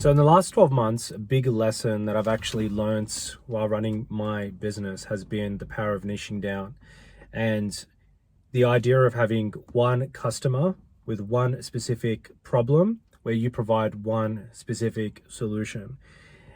So in the last 12 months, a big lesson that I've actually learned while running my business has been the power of niching down and the idea of having one customer with one specific problem where you provide one specific solution.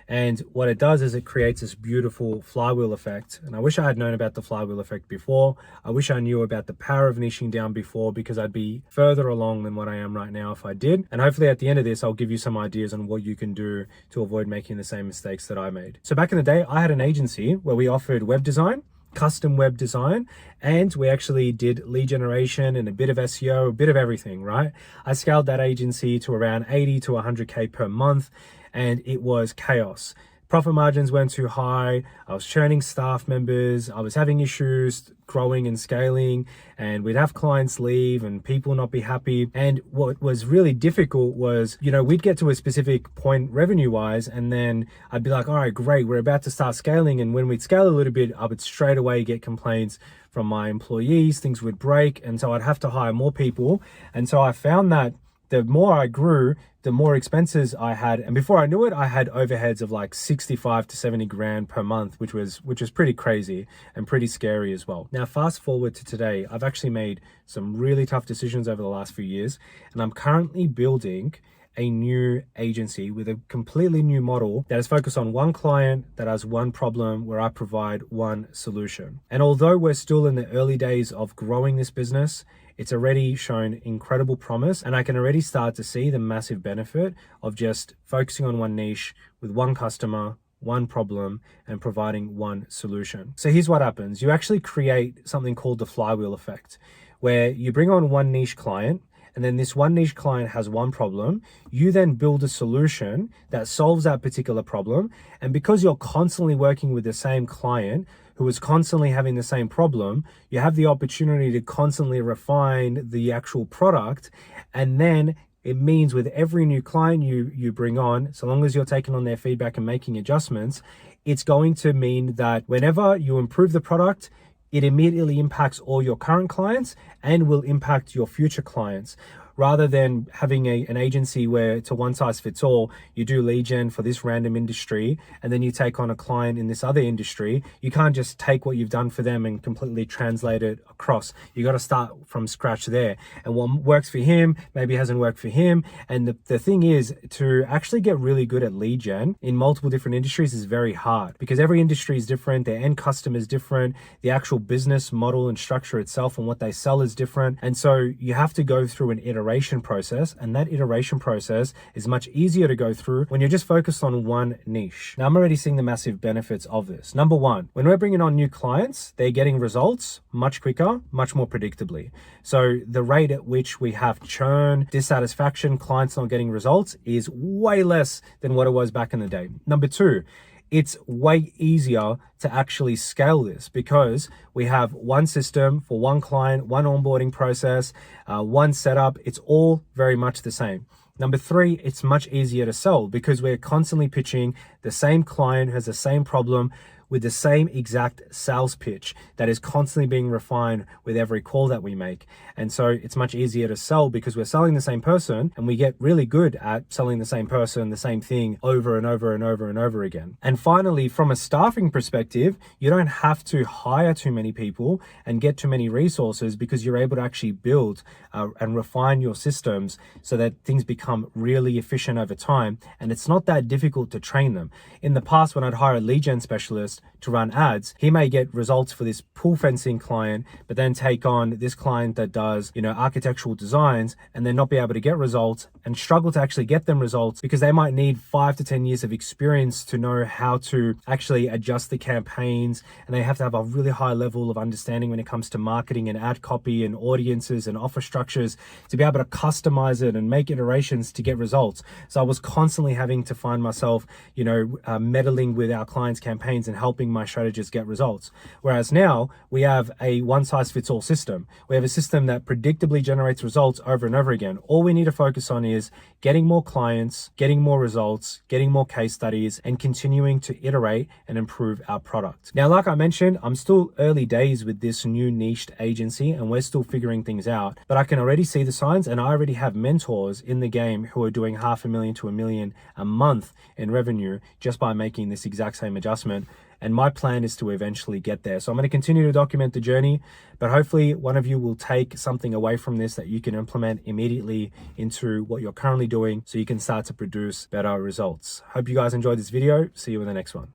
And what it does is it creates this beautiful flywheel effect. And I wish I had known about the flywheel effect before. I wish I knew about the power of niching down before, because I'd be further along than what I am right now if I did. And hopefully at the end of this, I'll give you some ideas on what you can do to avoid making the same mistakes that I made. So back in the day, I had an agency where we offered web design, custom web design, and we actually did lead generation and a bit of SEO, a bit of everything, right? I scaled that agency to around 80 to 100K per month, and it was chaos. Profit margins weren't too high. I was churning staff members. I was having issues growing and scaling, and we'd have clients leave and people not be happy. And what was really difficult was, we'd get to a specific point revenue wise, and then I'd be like, all right, great, we're about to start scaling. And when we'd scale a little bit, I would straight away get complaints from my employees, things would break. And so I'd have to hire more people. And so I found that the more I grew, the more expenses I had. And before I knew it, I had overheads of like 65 to 70 grand per month, which was pretty crazy and pretty scary as well. Now, fast forward to today, I've actually made some really tough decisions over the last few years, and I'm currently building a new agency with a completely new model that is focused on one client that has one problem where I provide one solution. And although we're still in the early days of growing this business, it's already shown incredible promise, and I can already start to see the massive benefit of just focusing on one niche with one customer, one problem, and providing one solution. So here's what happens. You actually create something called the flywheel effect, where you bring on one niche client, and then this one niche client has one problem. You then build a solution that solves that particular problem. And because you're constantly working with the same client who is constantly having the same problem, you have the opportunity to constantly refine the actual product. And then it means with every new client you bring on, so long as you're taking on their feedback and making adjustments, it's going to mean that whenever you improve the product, it immediately impacts all your current clients and will impact your future clients. Rather than having an agency where it's a one size fits all, you do lead gen for this random industry and then you take on a client in this other industry, you can't just take what you've done for them and completely translate it across. You got to start from scratch there. And what works for him maybe hasn't worked for him. And the thing is, to actually get really good at lead gen in multiple different industries is very hard, because every industry is different, their end customer is different, the actual business model and structure itself and what they sell is different. And so you have to go through an iteration process, and that iteration process is much easier to go through when you're just focused on one niche. Now, I'm already seeing the massive benefits of this. Number one, when we're bringing on new clients, they're getting results much quicker, much more predictably. So the rate at which we have churn, dissatisfaction, clients not getting results is way less than what it was back in the day. Number two, it's way easier to actually scale this because we have one system for one client, one onboarding process, one setup. It's all very much the same. Number three, it's much easier to sell because we're constantly pitching the same client who has the same problem with the same exact sales pitch that is constantly being refined with every call that we make. And so it's much easier to sell because we're selling the same person, and we get really good at selling the same person, the same thing over and over and over and over again. And finally, from a staffing perspective, you don't have to hire too many people and get too many resources because you're able to actually build and refine your systems so that things become really efficient over time. And it's not that difficult to train them. In the past, when I'd hire a lead gen specialist to run ads, he may get results for this pool fencing client, but then take on this client that does, architectural designs, and then not be able to get results and struggle to actually get them results because they might need 5 to 10 years of experience to know how to actually adjust the campaigns. And they have to have a really high level of understanding when it comes to marketing and ad copy and audiences and offer structures to be able to customize it and make iterations to get results. So I was constantly having to find myself, meddling with our clients' campaigns and helping my strategists get results. Whereas now we have a one-size-fits-all system. We have a system that predictably generates results over and over again. All we need to focus on is getting more clients, getting more results, getting more case studies, and continuing to iterate and improve our product. Now, like I mentioned, I'm still early days with this new niched agency and we're still figuring things out, but I can already see the signs, and I already have mentors in the game who are doing $500,000 to $1 million a month in revenue just by making this exact same adjustment. And my plan is to eventually get there. So I'm going to continue to document the journey, but hopefully one of you will take something away from this that you can implement immediately into what you're currently doing so you can start to produce better results. Hope you guys enjoyed this video. See you in the next one.